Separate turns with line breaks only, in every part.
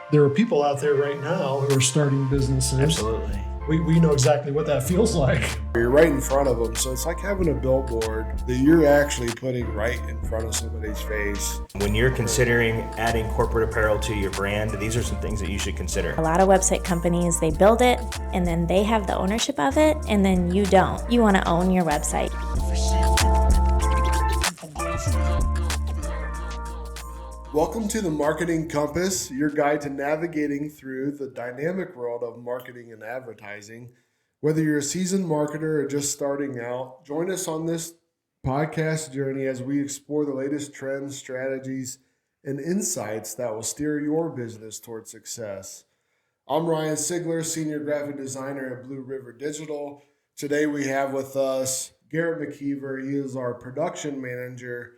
There are people out there right now who are starting businesses.
Absolutely.
We know exactly what that feels like.
You're right in front of them, so it's like having a billboard that you're actually putting right in front of somebody's face.
When you're considering adding corporate apparel to your brand, these are some things that you should consider.
A lot of website companies, they build it and then they have the ownership of it, and then you don't. You want to own your website.
Welcome to the Marketing Compass, your guide to navigating through the dynamic world of marketing and advertising. Whether you're a seasoned marketer or just starting out, join us on this podcast journey as we explore the latest trends, strategies, and insights that will steer your business towards success. I'm Ryan Sigler, Senior Graphic Designer at Blue River Digital. Today we have with us Garrett McKeever. He is our production manager,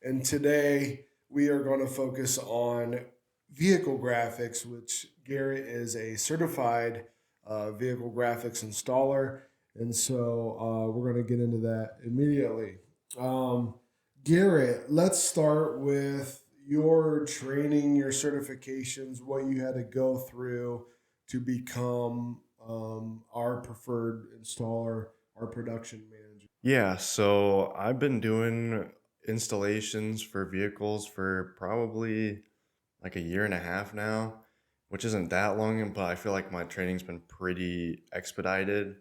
and today we are going to focus on vehicle graphics, which Garrett is a certified vehicle graphics installer. And so we're going to get into that immediately. Garrett, let's start with your training, your certifications, what you had to go through to become our preferred installer, our production manager.
Yeah, so I've been doing installations for vehicles for probably like a year and a half now, which isn't that long, but I feel like my training's been pretty expedited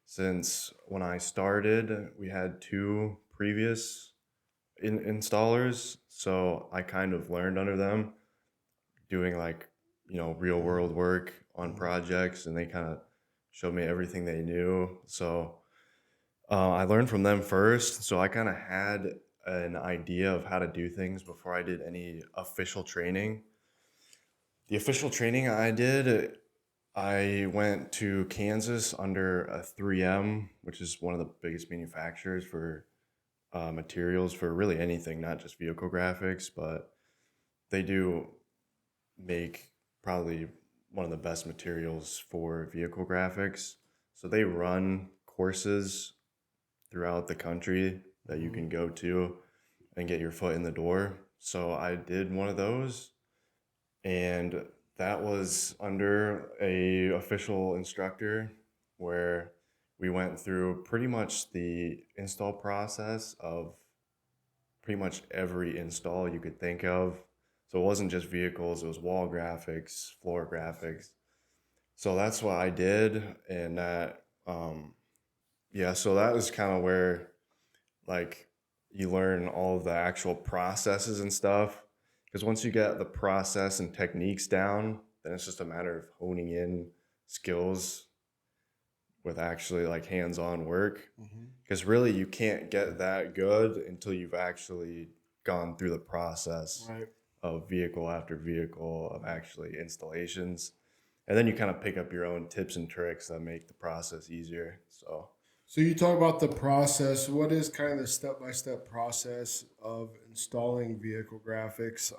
since when I started. We had two previous installers, so I kind of learned under them doing real world work on projects, and they kind of showed me everything they knew. So I learned from them first, so I kind of had an idea of how to do things before I did any official training. The official training I did, I went to Kansas under a 3M, which is one of the biggest manufacturers for materials for really anything, not just vehicle graphics, but they do make probably one of the best materials for vehicle graphics. So they run courses throughout the country that you can go to and get your foot in the door. So I did one of those, and that was under a official instructor where we went through pretty much the install process of pretty much every install you could think of. So it wasn't just vehicles, it was wall graphics, floor graphics. So that's what I did, and that so that was kind of where you learn all of the actual processes and stuff. Because once you get the process and techniques down, then it's just a matter of honing in skills with actually hands-on work. Because really you can't get that good until you've actually gone through the process of vehicle after vehicle of actually installations. And then you kind of pick up your own tips and tricks that make the process easier.
So you talk about the process. What is kind of the step-by-step process of installing vehicle graphics?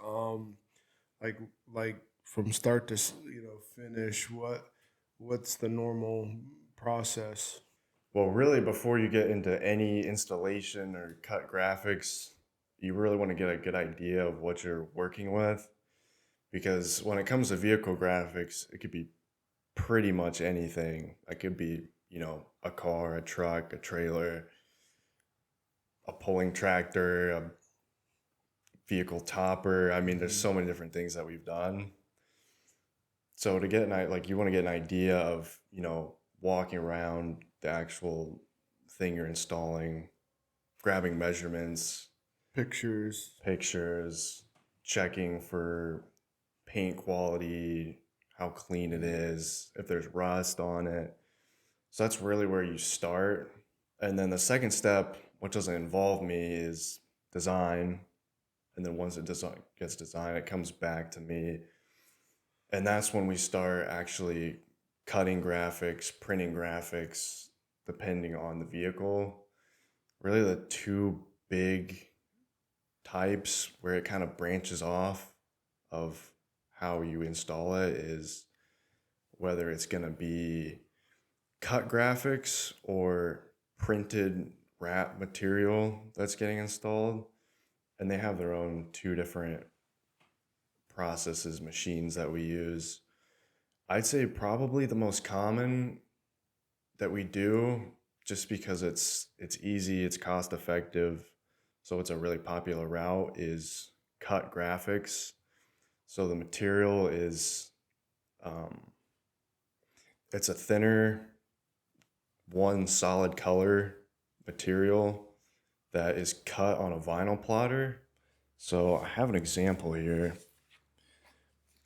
Like from start to finish. What's the normal process?
Well, really, before you get into any installation or cut graphics, you really want to get a good idea of what you're working with, because when it comes to vehicle graphics, it could be pretty much anything. It could be a car, a truck, a trailer, a pulling tractor, a vehicle topper. I mean, there's so many different things that we've done. So to get you want to get an idea of, walking around the actual thing you're installing, grabbing measurements,
Pictures,
checking for paint quality, how clean it is, if there's rust on it. So that's really where you start. And then the second step, which doesn't involve me, is design. And then once it gets designed, it comes back to me. And that's when we start actually cutting graphics, printing graphics, depending on the vehicle. Really the two big types where it kind of branches off of how you install it is whether it's going to be cut graphics or printed wrap material that's getting installed. And they have their own two different processes, machines that we use. I'd say probably the most common that we do, just because it's easy, it's cost effective, so it's a really popular route, is cut graphics. So the material is um, it's a thinner, one solid color material that is cut on a vinyl plotter. So I have an example here.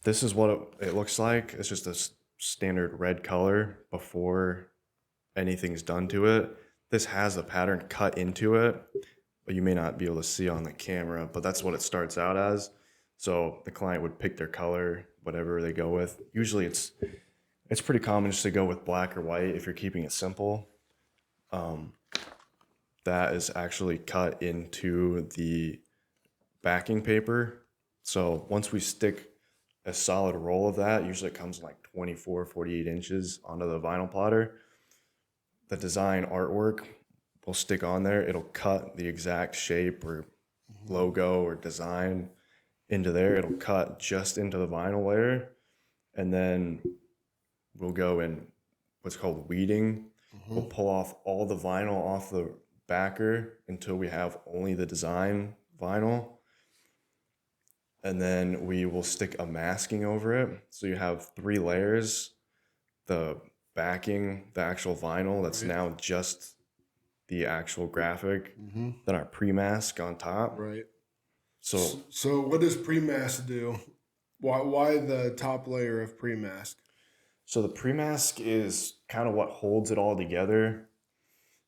This is what it looks like. It's just a standard red color before anything's done to it. This has a pattern cut into it, but you may not be able to see on the camera, but that's what it starts out as. So the client would pick their color, whatever they go with. Usually it's pretty common just to go with black or white if you're keeping it simple. That is actually cut into the backing paper. So once we stick a solid roll of that, usually it comes in like 24, 48 inches onto the vinyl plotter, the design artwork will stick on there. It'll cut the exact shape or logo or design into there. It'll cut just into the vinyl layer. And then we'll go in what's called weeding. We'll pull off all the vinyl off the backer until we have only the design vinyl. And then we will stick a masking over it. So you have 3 layers. The backing, the actual vinyl, that's now just the actual graphic. Then our pre-mask on top.
Right.
So
So what does pre-mask do? Why the top layer of pre-mask?
So the pre-mask is kind of what holds it all together,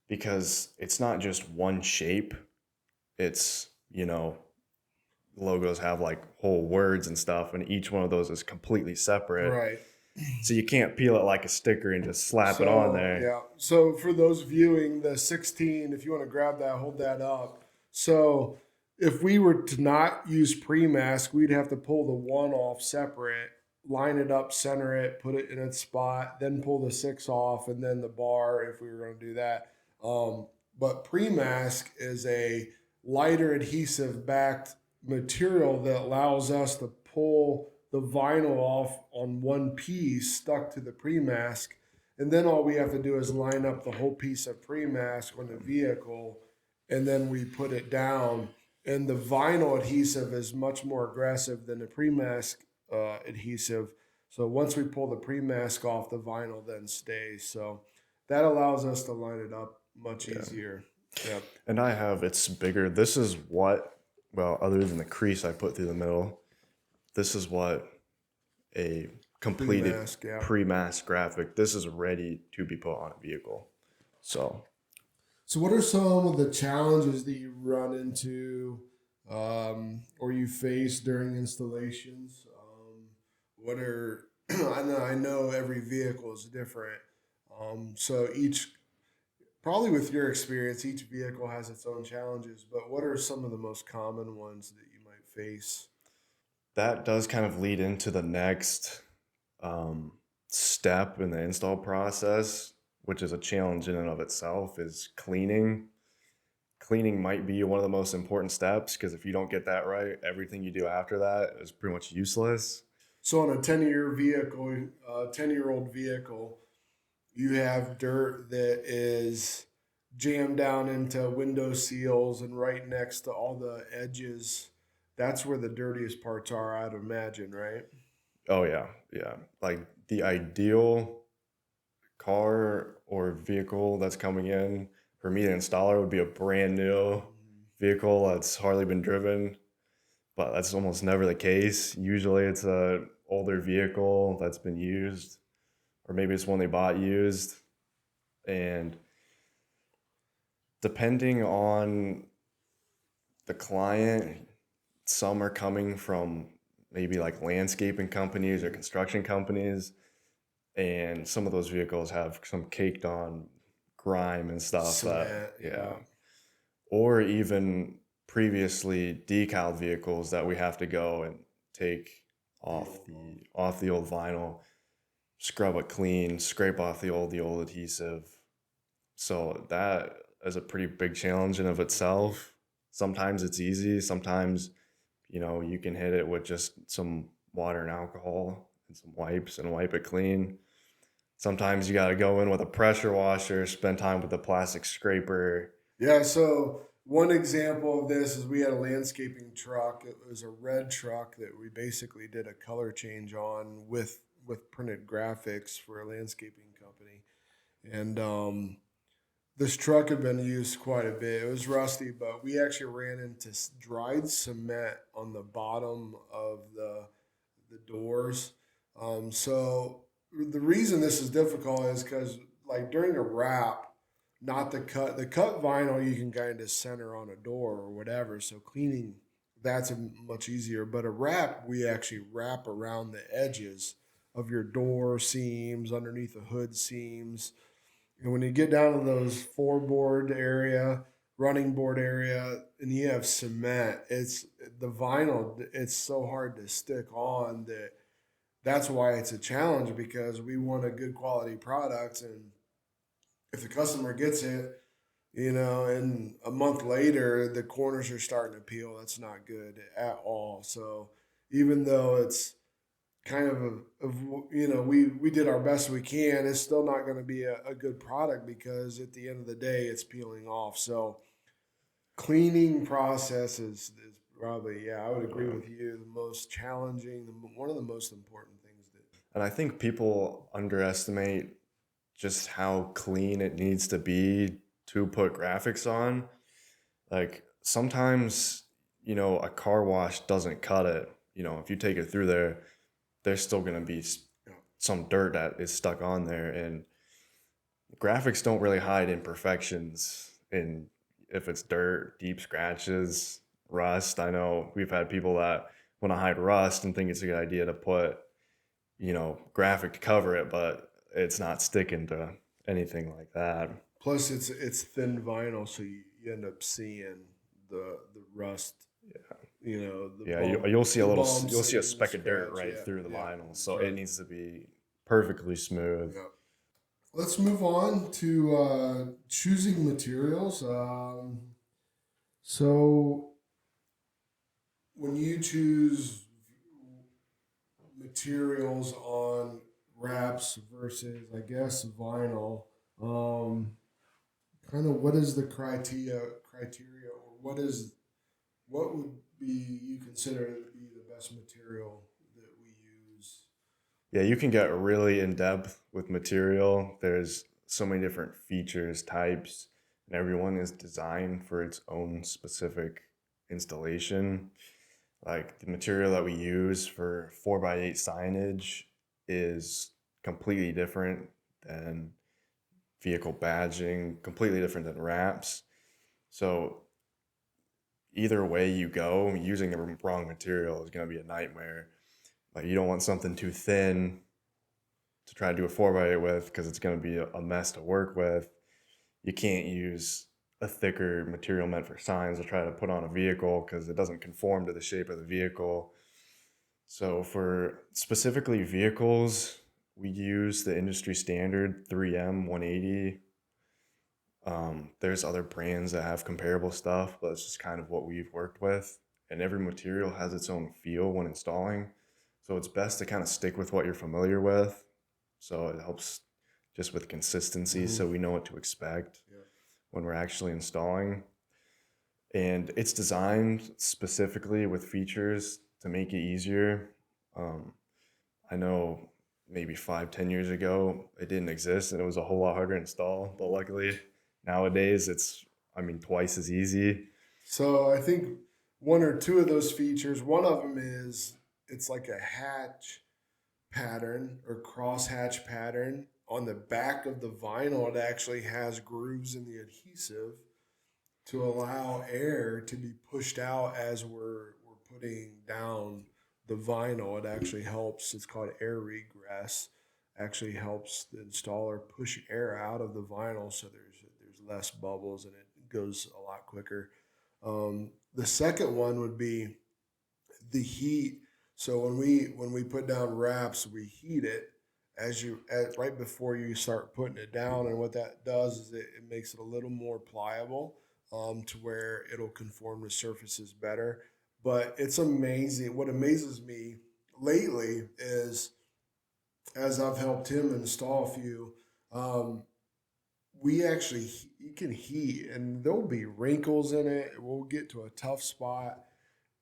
because it's not just one shape. It's, logos have like whole words and stuff, and each one of those is completely separate.
Right.
So you can't peel it like a sticker and just slap it on there.
Yeah. So for those viewing the 16, if you want to grab that, hold that up. So if we were to not use pre-mask, we'd have to pull the one off separate, line it up, center it, put it in its spot, then pull the 6 off, and then the bar if we were going to do that. But pre-mask is a lighter adhesive backed material that allows us to pull the vinyl off on one piece stuck to the pre-mask, and then all we have to do is line up the whole piece of pre-mask on the vehicle, and then we put it down. And the vinyl adhesive is much more aggressive than the pre-mask adhesive. So once we pull the pre-mask off, the vinyl then stays. So that allows us to line it up much easier. Yeah.
And it's bigger. This is other than the crease I put through the middle, this is what a completed pre-mask graphic, this is ready to be put on a vehicle. So
what are some of the challenges that you run into or you face during installations? I know every vehicle is different. So probably with your experience, each vehicle has its own challenges, but what are some of the most common ones that you might face?
That does kind of lead into the next step in the install process, which is a challenge in and of itself, is cleaning. Cleaning might be one of the most important steps, because if you don't get that right, everything you do after that is pretty much useless.
So on a 10-year-old vehicle, you have dirt that is jammed down into window seals and right next to all the edges. That's where the dirtiest parts are, I'd imagine, right?
Oh, yeah. Yeah. Like the ideal car or vehicle that's coming in for me to installer would be a brand new vehicle that's hardly been driven, but that's almost never the case. Usually it's a older vehicle that's been used, or maybe it's one they bought used. And depending on the client, some are coming from maybe like landscaping companies or construction companies, and some of those vehicles have some caked on grime and stuff. Or even previously decaled vehicles that we have to go and take off the old vinyl, scrub it clean, scrape off the old adhesive. So that is a pretty big challenge in of itself. Sometimes it's easy. Sometimes, you can hit it with just some water and alcohol and some wipes and wipe it clean. Sometimes you got to go in with a pressure washer, spend time with the plastic scraper.
Yeah, so one example of this is we had a landscaping truck. It was a red truck that we basically did a color change on with printed graphics for a landscaping company. And this truck had been used quite a bit. It was rusty, but we actually ran into dried cement on the bottom of the doors. So the reason this is difficult is because like during a wrap, not the cut vinyl you can kind of center on a door or whatever. So cleaning that's much easier. But a wrap we actually wrap around the edges of your door seams, underneath the hood seams, and when you get down to those floorboard area, running board area, and you have cement, it's the vinyl. It's so hard to stick on that. That's why it's a challenge because we want a good quality product, and if the customer gets it, and a month later the corners are starting to peel, that's not good at all. So even though it's kind of we did our best we can, it's still not going to be a good product because at the end of the day it's peeling off. So cleaning process is probably, yeah, I would agree with you, the most challenging, one of the most important things that.
And I think people underestimate just how clean it needs to be to put graphics on. Like sometimes, a car wash doesn't cut it. If you take it through there, there's still going to be some dirt that is stuck on there. And graphics don't really hide imperfections. And if it's dirt, deep scratches, rust, I know we've had people that want to hide rust and think it's a good idea to put, graphic to cover it, but it's not sticking to anything like that.
Plus it's thin vinyl, so you end up seeing the rust.
Yeah, you'll see you'll see a speck of dirt right through the vinyl, so it needs to be perfectly smooth.
Yeah. Let's move on to choosing materials. So when you choose materials on wraps versus, I guess, vinyl, kind of what is the criteria, or what would be you consider to be the best material that we use?
Yeah, you can get really in depth with material. There's so many different features, types, and everyone is designed for its own specific installation. Like the material that we use for 4x8 signage is completely different than vehicle badging, completely different than wraps. So either way you go, using the wrong material is going to be a nightmare. Like you don't want something too thin to try to do a 4x8 with because it's going to be a mess to work with. You can't use a thicker material meant for signs to try to put on a vehicle because it doesn't conform to the shape of the vehicle. So for specifically vehicles, we use the industry standard 3M 180. There's other brands that have comparable stuff, but it's just kind of what we've worked with. And every material has its own feel when installing. So it's best to kind of stick with what you're familiar with. So it helps just with consistency, so we know what to expect when we're actually installing. And it's designed specifically with features to make it easier. I know maybe 5-10 years ago it didn't exist and it was a whole lot harder to install, but luckily nowadays it's twice as easy.
So I think one or two of those features, one of them is it's like a hatch pattern or cross hatch pattern. On the back of the vinyl, it actually has grooves in the adhesive to allow air to be pushed out as we're putting down the vinyl. It actually helps. It's called air regress. Actually helps the installer push air out of the vinyl, so there's less bubbles and it goes a lot quicker. The second one would be the heat. So when we put down wraps, we heat it right before you start putting it down, and what that does is it makes it a little more pliable, to where it'll conform to surfaces better. But it's amazing. What amazes me lately is, as I've helped him install a few, we actually, you can heat and there'll be wrinkles in it. We'll get to a tough spot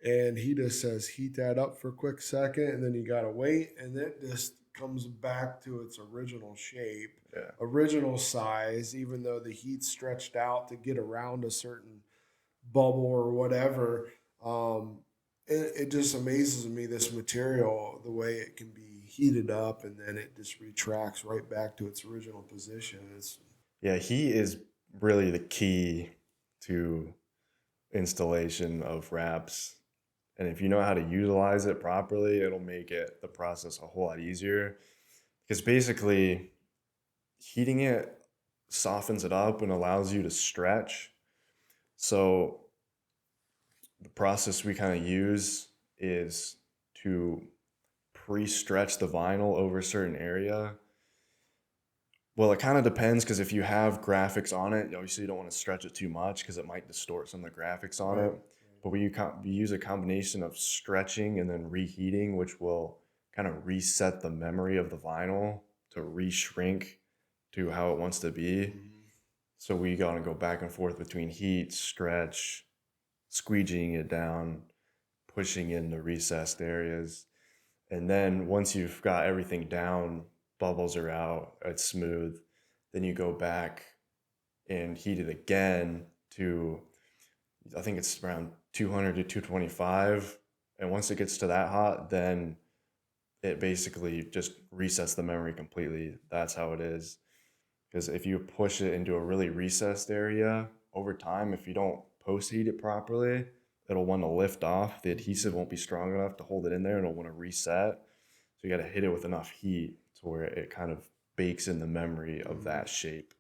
and he just says heat that up for a quick second and then you gotta wait and it just comes back to its original shape,
Yeah.
original size, even though the heat's stretched out to get around a certain bubble or whatever. It just amazes me, this material, the way it can be heated up and then it just retracts right back to its original position. It's
Yeah, heat is really the key to installation of wraps. And if you know how to utilize it properly, it'll make the process a whole lot easier. Because basically, heating it softens it up and allows you to stretch. So the process we kind of use is to pre-stretch the vinyl over a certain area. Well, it kind of depends because if you have graphics on it, obviously you don't want to stretch it too much because it might distort some of the graphics on it. But we use a combination of stretching and then reheating, which will kind of reset the memory of the vinyl to re-shrink to how it wants to be. So we gotta go back and forth between heat, stretch, squeegeeing it down, pushing in the recessed areas. And then once you've got everything down, bubbles are out, it's smooth, then you go back and heat it again to, I think it's around 200 to 225. And once it gets to that hot, then it basically just resets the memory completely. That's how it is. Because if you push it into a really recessed area over time, if you don't post heat it properly, it'll want to lift off. The adhesive won't be strong enough to hold it in there and it'll want to reset. So you got to hit it with enough heat to where it kind of bakes in the memory of that shape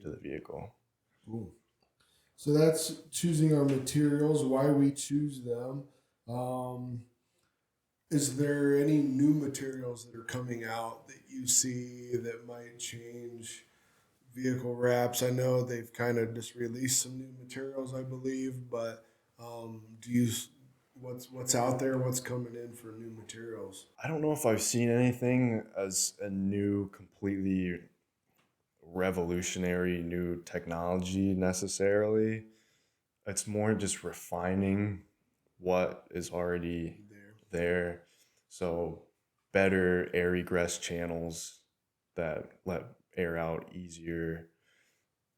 to the vehicle.
cool. So that's choosing our materials, why we choose them. Is there any new materials that are coming out that you see that might change vehicle wraps? I know they've kind of just released some new materials, I believe, but do you what's out there? What's coming in for new materials?
I don't know if I've seen anything as a new, completely revolutionary new technology necessarily. It's more just refining what is already there. So better air egress channels that let air out easier.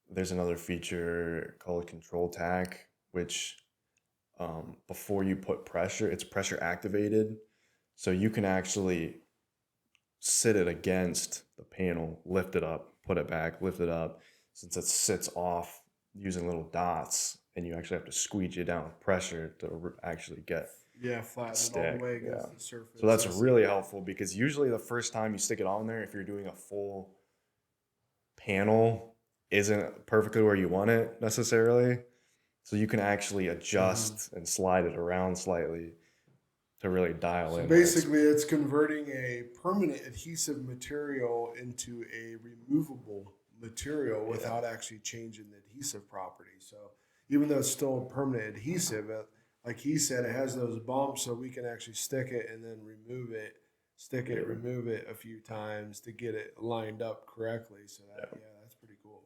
There's another feature called control tack, which before you put pressure, it's pressure activated. So you can actually sit it against the panel, lift it up, put it back, lift it up. Since it sits off using little dots, and you actually have to squeegee it down with pressure to actually get
Flatten it all
stick.
the way against
Yeah.
the surface.
So that's really helpful because usually the first time you stick it on there, if you're doing a full panel, isn't perfectly where you want it necessarily. So you can actually adjust and slide it around slightly to really dial in.
Basically, it's converting a permanent adhesive material into a removable material without actually changing the adhesive properties. So even though it's still a permanent adhesive, like he said, it has those bumps, so we can actually stick it and then remove it, stick it, remove it a few times to get it lined up correctly. So that, that's pretty cool.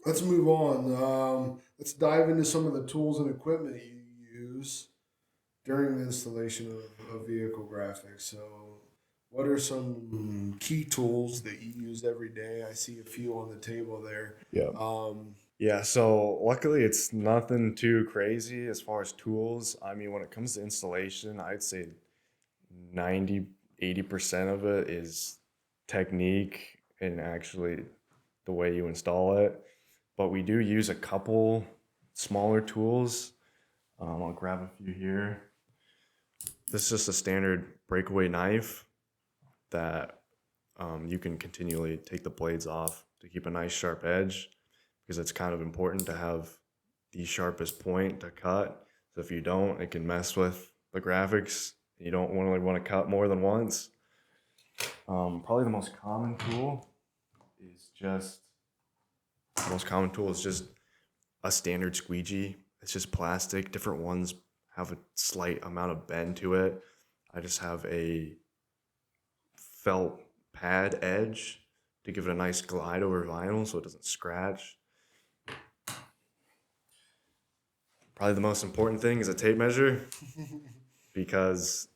Let's move on. Let's dive into some of the tools and equipment you use during the installation of vehicle graphics. So what are some key tools that you use every day? I see a few on the table there.
Yeah, so luckily it's nothing too crazy as far as tools. I mean, when it comes to installation, I'd say 80% of it is technique and actually the way you install it. But we do use a couple smaller tools. I'll grab a few here. This is just a standard breakaway knife that you can continually take the blades off to keep a nice sharp edge, because it's kind of important to have the sharpest point to cut. So if you don't, it can mess with the graphics. You don't really want to cut more than once. Probably the most common tool is just a standard squeegee. It's just plastic. Different ones have a slight amount of bend to it. I just have a felt pad edge to give it a nice glide over vinyl so it doesn't scratch. Probably the most important thing is a tape measure because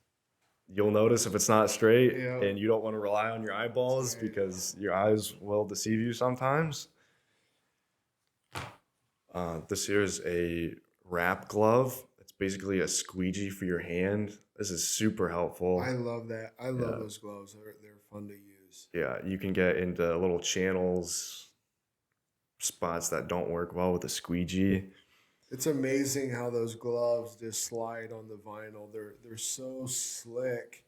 you'll notice if it's not straight and you don't want to rely on your eyeballs because your eyes will deceive you sometimes. This here is a wrap glove. It's basically a squeegee for your hand. This is super helpful.
I love that. I love those gloves. They're fun to use.
Yeah, you can get into little channels, spots that don't work well with a squeegee.
It's amazing how those gloves just slide on the vinyl. They're so slick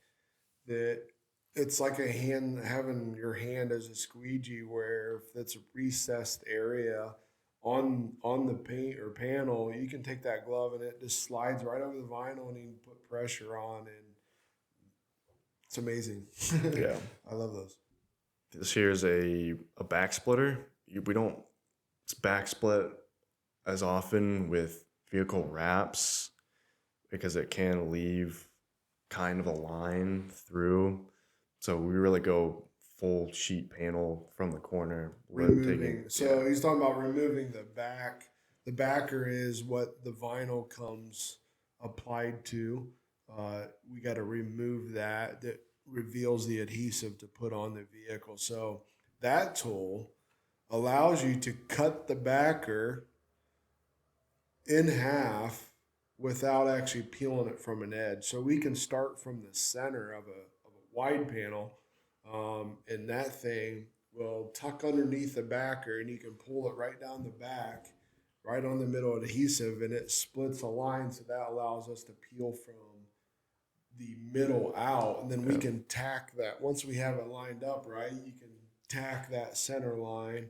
that it's like having your hand as a squeegee, where if it's a recessed area on the paint or panel, you can take that glove and it just slides right over the vinyl and you can put pressure on, and it's amazing.
Yeah.
I love those.
This here is a back splitter. We don't back split as often with vehicle wraps because it can leave kind of a line through. So we really go full sheet panel from the corner.
He's talking about removing the back. The backer is what the vinyl comes applied to. We got to remove that. That reveals the adhesive to put on the vehicle. So that tool allows you to cut the backer in half without actually peeling it from an edge. So we can start from the center of a wide panel, and that thing will tuck underneath the backer, and you can pull it right down the back, right on the middle adhesive, and it splits a line. So that allows us to peel from the middle out, and then we can tack that. Once we have it lined up right, you can tack that center line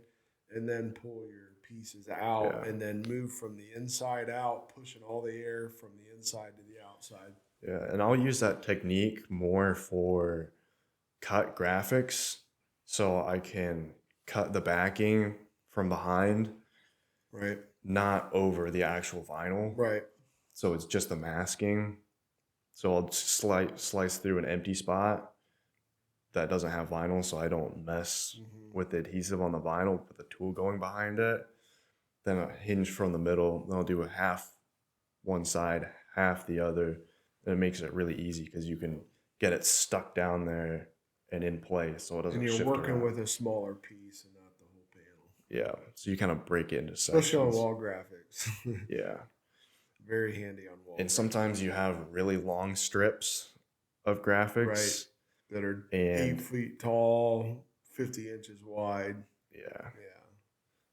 and then pull your pieces out and then move from the inside out, pushing all the air from the inside to the outside.
Yeah, and I'll use that technique more for cut graphics, so I can cut the backing from behind,
right,
not over the actual vinyl.
Right.
So it's just the masking. So I'll slice through an empty spot that doesn't have vinyl, so I don't mess with the adhesive on the vinyl with the tool going behind it. Then a hinge from the middle. Then I'll do a half one side, half the other. And it makes it really easy because you can get it stuck down there and in place, so it doesn't shift.
And you're working
around
with a smaller piece and not the whole panel.
Yeah, so you kind of break it into sections.
Especially on wall graphics.
Yeah.
Very handy on wall.
And sometimes you have really long strips of graphics.
Right. That are 8 feet tall, 50 inches wide.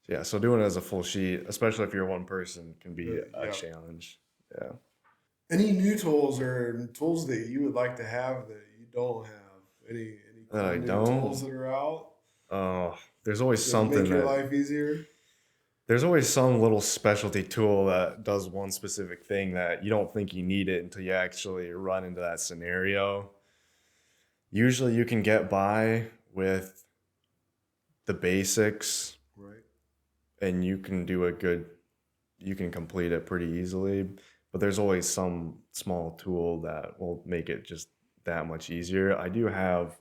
Yeah.
So doing it as a full sheet, especially if you're one person, can be a challenge. Yeah.
Any new tools or tools that you would like to have that you don't have? Any
That I
new
don't?
tools that are out?
There's always something
make your life easier.
There's always some little specialty tool that does one specific thing that you don't think you need it until you actually run into that scenario. Usually you can get by with the basics.
Right.
And you can complete it pretty easily, but there's always some small tool that will make it just that much easier. I do have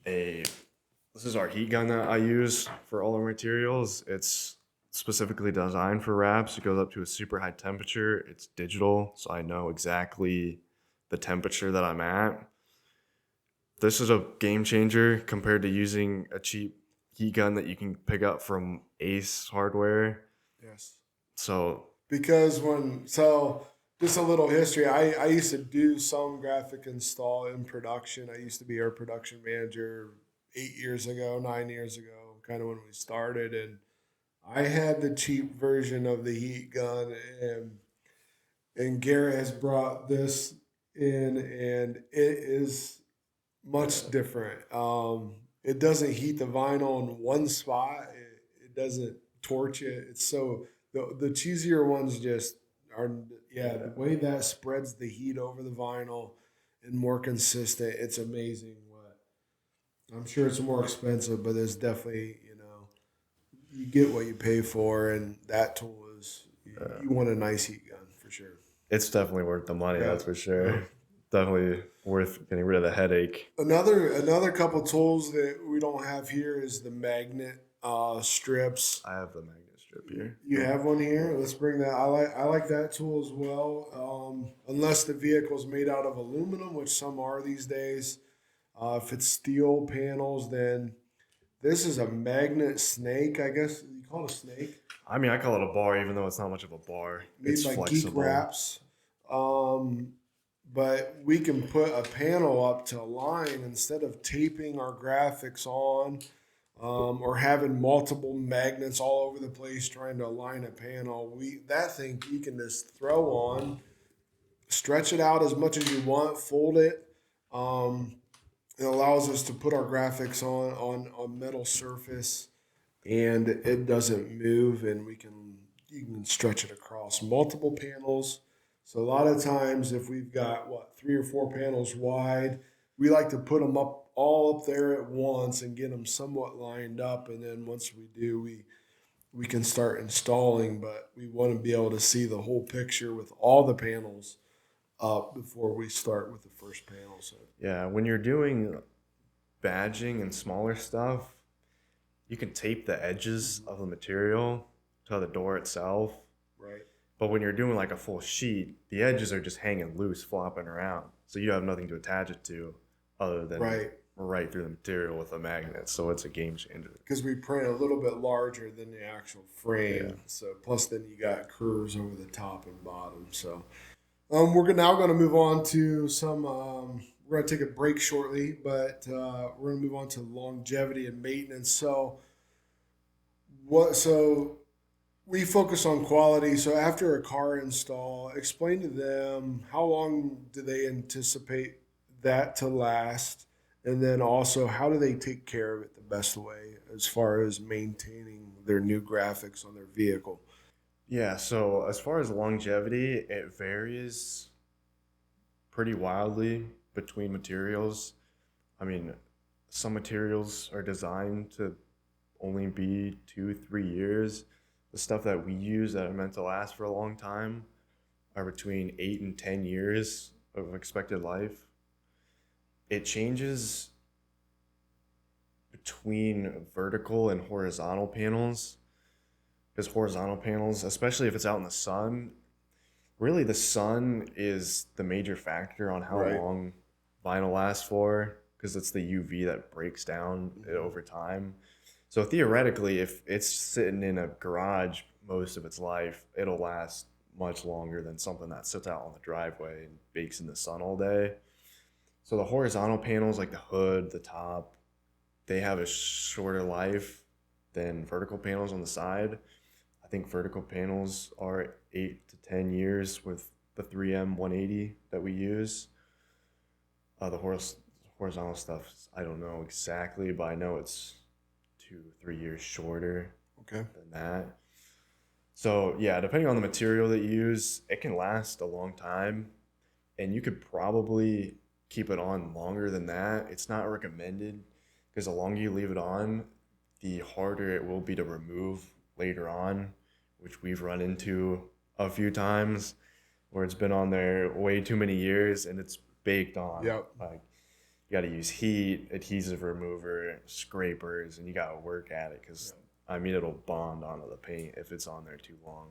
this is our heat gun that I use for all our materials. It's specifically designed for wraps. It goes up to a super high temperature. It's digital, so I know exactly the temperature that I'm at. This is a game changer compared to using a cheap heat gun that you can pick up from Ace Hardware.
Yes. Just a little history. I used to do some graphic install in production. I used to be our production manager 9 years ago, kind of when we started. And I had the cheap version of the heat gun, and Garrett has brought this in, and it is much different. It doesn't heat the vinyl in one spot. It doesn't torch it. It's so the cheesier ones just are. The way that spreads the heat over the vinyl and more consistent. It's amazing. I'm sure it's more expensive, but it's definitely you get what you pay for, and that tool is you want a nice heat gun for sure.
It's definitely worth the money, that's for sure. definitely worth getting rid of the headache.
Another couple tools that we don't have here is the magnet strips.
I have the magnet strip here.
You have one here. Let's bring that. I like that tool as well. Unless the vehicle is made out of aluminum, which some are these days. If it's steel panels, then this is a magnet snake. I guess you call it a snake.
I mean, I call it a bar, even though it's not much of a bar.
Made
It's
by
flexible.
Geek Wraps. But we can put a panel up to align instead of taping our graphics on or having multiple magnets all over the place trying to align a panel. That thing you can just throw on, stretch it out as much as you want, fold it. It allows us to put our graphics on a metal surface, and it doesn't move, and you can stretch it across multiple panels. So a lot of times, if we've got 3 or 4 panels wide, we like to put them all up there at once and get them somewhat lined up. And then once we do, we can start installing. But we want to be able to see the whole picture with all the panels up before we start with the first panel. So
Yeah, when you're doing badging and smaller stuff, you can tape the edges of the material to the door itself.
right.
But when you're doing like a full sheet, the edges are just hanging loose, flopping around. So you have nothing to attach it to other than right through the material with a magnet. So it's a game changer.
Because we print a little bit larger than the actual frame.
Yeah.
So plus then you got curves over the top and bottom. So we're now going to move on to some. We're going to take a break shortly, but we're going to move on to longevity and maintenance. So we focus on quality. So after a car install, explain to them how long do they anticipate that to last, and then also how do they take care of it the best way as far as maintaining their new graphics on their vehicle.
Yeah, so as far as longevity, it varies pretty wildly between materials. I mean, some materials are designed to only be 2-3 years. The stuff that we use that are meant to last for a long time are between 8 and 10 years of expected life. It changes between vertical and horizontal panels, because horizontal panels, especially if it's out in the sun, really the sun is the major factor on how
Right.
long vinyl lasts for, because it's the UV that breaks down it over time. So theoretically, if it's sitting in a garage most of its life, it'll last much longer than something that sits out on the driveway and bakes in the sun all day. So the horizontal panels, like the hood, the top, they have a shorter life than vertical panels on the side. I think vertical panels are 8 to 10 years with the 3M 180 that we use. The horizontal stuff, I don't know exactly, but I know it's 2-3 years shorter
Okay.
than that. So yeah, depending on the material that you use, it can last a long time, and you could probably keep it on longer than that. It's not recommended, because the longer you leave it on, the harder it will be to remove later on, which we've run into a few times where it's been on there way too many years and it's baked on.
Yep.
Like, you got to use heat, adhesive remover, scrapers, and you got to work at it, because I mean, it'll bond onto the paint if it's on there too long.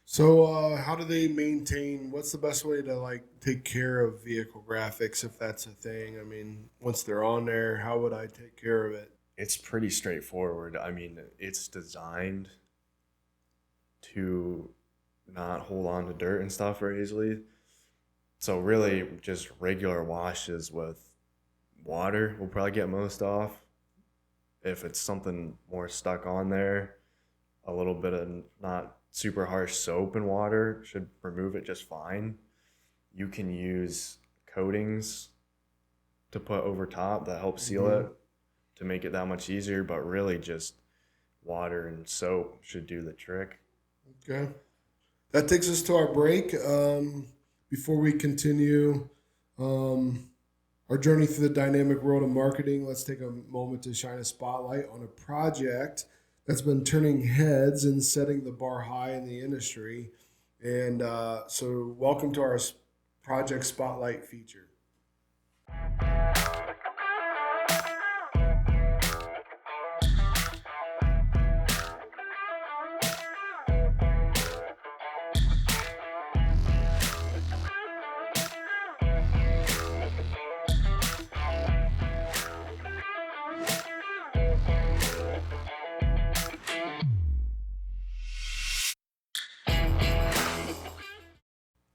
So how do they maintain? What's the best way to take care of vehicle graphics, if that's a thing? I mean, once they're on there, how would I take care of it?
It's pretty straightforward. I mean, it's designed to not hold on to dirt and stuff very easily. So really just regular washes with water will probably get most off. If it's something more stuck on there, a little bit of not super harsh soap and water should remove it just fine. You can use coatings to put over top that help seal it to make it that much easier, but really just water and soap should do the trick.
Okay. That takes us to our break. Before we continue our journey through the dynamic world of marketing, let's take a moment to shine a spotlight on a project that's been turning heads and setting the bar high in the industry. And so welcome to our project spotlight feature.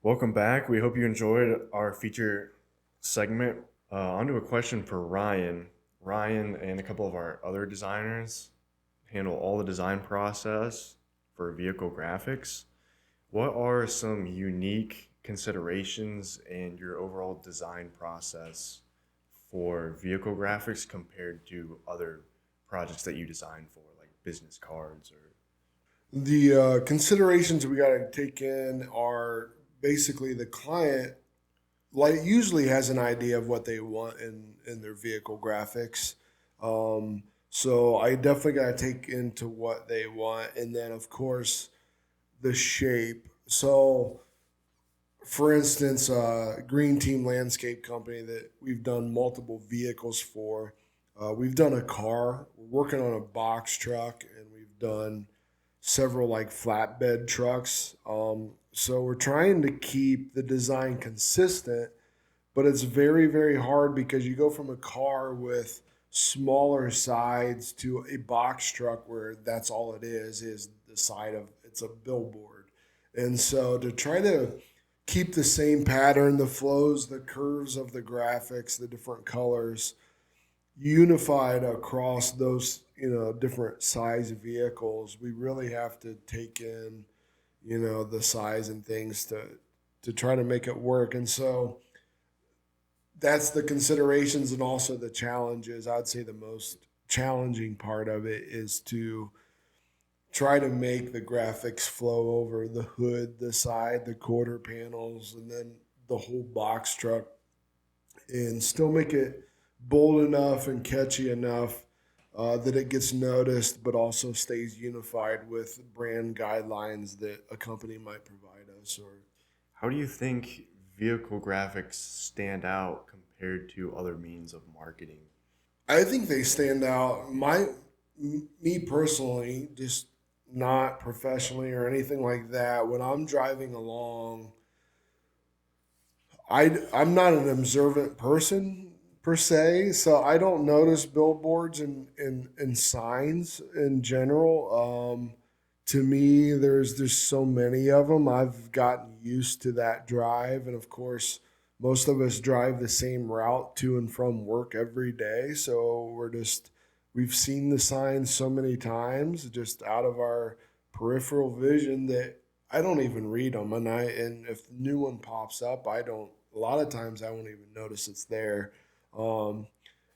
Welcome back. We hope you enjoyed our feature segment. On to a question for Ryan. Ryan and a couple of our other designers handle all the design process for vehicle graphics. What are some unique considerations in your overall design process for vehicle graphics compared to other projects that you design for, like business cards or?
The considerations we got to take in are basically the client like usually has an idea of what they want in their vehicle graphics. So I definitely got to take into what they want, and then of course the shape. So for instance, Green Team Landscape Company that we've done multiple vehicles for. We've done a car. We're working on a box truck, and we've done several like flatbed trucks. So we're trying to keep the design consistent, but it's very, very hard because you go from a car with smaller sides to a box truck where that's all it is the side of it's a billboard. And so to try to keep the same pattern, the flows, the curves of the graphics, the different colors, unified across those different size vehicles, we really have to take in the size and things to try to make it work. And so that's the considerations and also the challenges. I'd say the most challenging part of it is to try to make the graphics flow over the hood, the side, the quarter panels, and then the whole box truck, and still make it bold enough and catchy enough that it gets noticed, but also stays unified with brand guidelines that a company might provide us. Or
How do you think vehicle graphics stand out compared to other means of marketing?
I think they stand out. Me personally, just not professionally or anything like that. When I'm driving along, I'm not an observant person per se, so I don't notice billboards and signs in general. To me, there's just so many of them. I've gotten used to that drive, and of course, most of us drive the same route to and from work every day. So we've seen the signs so many times, just out of our peripheral vision that I don't even read them. And if the new one pops up, I don't. A lot of times, I won't even notice it's there. Um,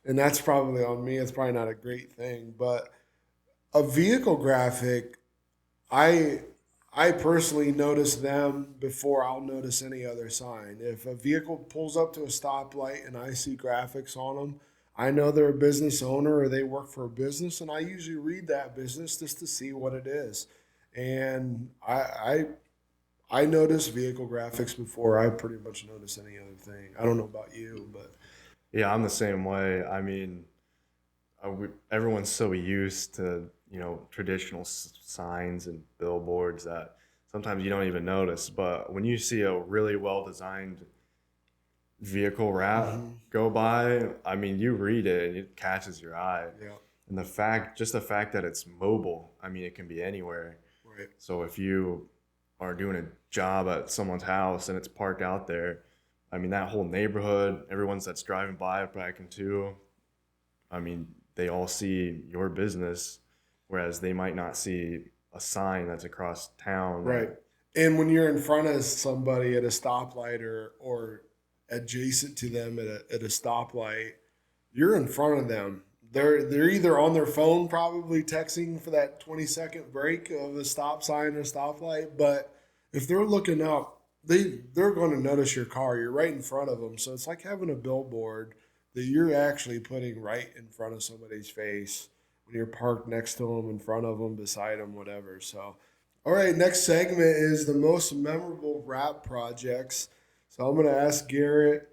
and that's probably on me. It's probably not a great thing, but a vehicle graphic, I I personally notice them before I'll notice any other sign. If a vehicle pulls up to a stoplight and I see graphics on them, I know they're a business owner or they work for a business, and I usually read that business just to see what it is. And I notice vehicle graphics before I pretty much notice any other thing. I don't know about you, but
Yeah, I'm the same way. I mean, everyone's so used to, traditional signs and billboards that sometimes you don't even notice. But when you see a really well designed vehicle wrap go by, I mean, you read it and it catches your eye.
yeah,
And just the fact that it's mobile, I mean, it can be anywhere.
right.
So if you are doing a job at someone's house and it's parked out there, I mean, that whole neighborhood, everyone's that's driving by back into, I mean, they all see your business, whereas they might not see a sign that's across town.
Right. And when you're in front of somebody at a stoplight or adjacent to them at a stoplight, you're in front of them. They're either on their phone, probably texting for that 20-second break of a stop sign or stoplight. But if they're looking up, they're going to notice your car. You're right in front of them. So it's like having a billboard that you're actually putting right in front of somebody's face when you're parked next to them, in front of them, beside them, whatever. So, all right, next segment is the most memorable wrap projects. So I'm going to ask Garrett,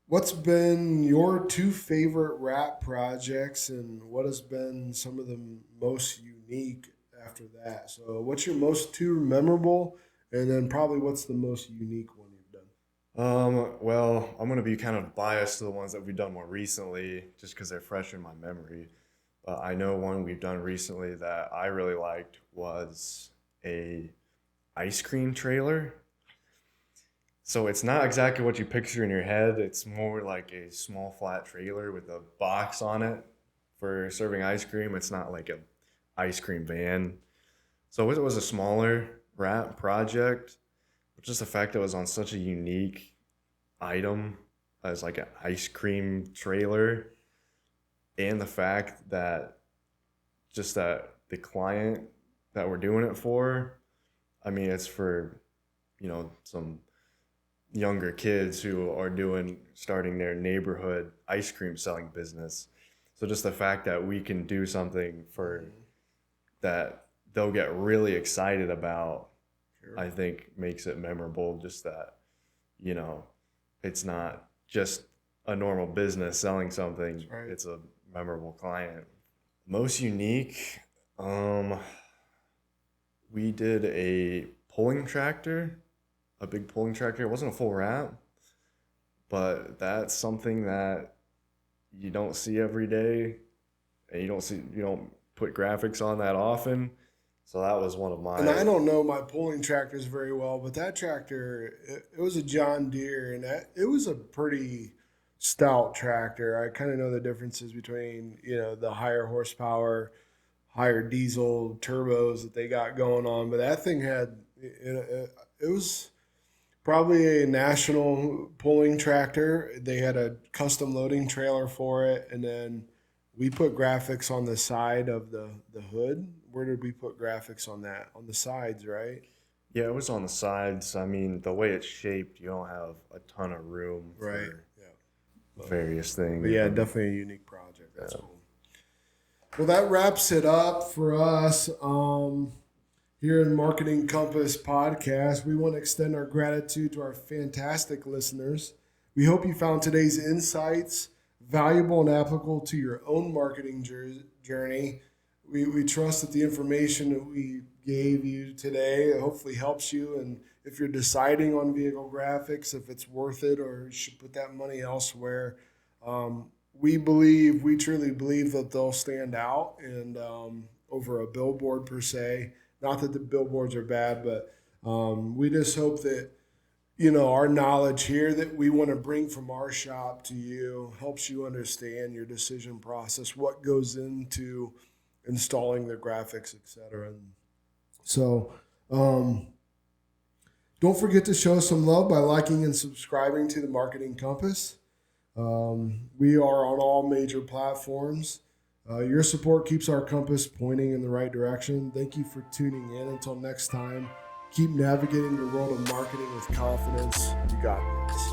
what's been your 2 favorite wrap projects and what has been some of the most unique after that? So what's your most 2 memorable, and then probably what's the most unique one you've done?
Well, I'm gonna be kind of biased to the ones that we've done more recently, just because they're fresh in my memory. But I know one we've done recently that I really liked was a ice cream trailer. So it's not exactly what you picture in your head. It's more like a small flat trailer with a box on it for serving ice cream. It's not like a ice cream van. So it was a smaller wrap project, but just the fact that it was on such a unique item as like an ice cream trailer, and the fact that just that the client that we're doing it for, I mean, it's for, some younger kids who are starting their neighborhood ice cream selling business. So just the fact that we can do something for that they'll get really excited about,
Sure.
I think makes it memorable. Just that, it's not just a normal business selling something.
That's right.
It's a memorable client. Most unique, we did a pulling tractor, a big pulling tractor. It wasn't a full wrap, but that's something that you don't see every day, and you don't put graphics on that often. So that was one of my.
And I don't know my pulling tractors very well, but that tractor, it was a John Deere, and it was a pretty stout tractor. I kind of know the differences between, the higher horsepower, higher diesel turbos that they got going on. But that thing had, it was probably a national pulling tractor. They had a custom loading trailer for it, and then we put graphics on the side of the hood. Where did we put graphics on that? On the sides, right?
Yeah, it was on the sides. I mean, the way it's shaped, you don't have a ton of room
Right.
for
Yeah.
various things.
But yeah, definitely a unique project. That's cool. Well, that wraps it up for us here in Marketing Compass podcast. We want to extend our gratitude to our fantastic listeners. We hope you found today's insights valuable and applicable to your own marketing journey. We trust that the information that we gave you today hopefully helps you. And if you're deciding on vehicle graphics, if it's worth it or you should put that money elsewhere, we truly believe that they'll stand out and over a billboard per se. Not that the billboards are bad, but we just hope that, our knowledge here that we want to bring from our shop to you helps you understand your decision process, what goes into installing the graphics, etc. So don't forget to show some love by liking and subscribing to the Marketing Compass. We are on all major platforms. Your support keeps our compass pointing in the right direction. Thank you for tuning in. Until next time, keep navigating the world of marketing with confidence. You got this.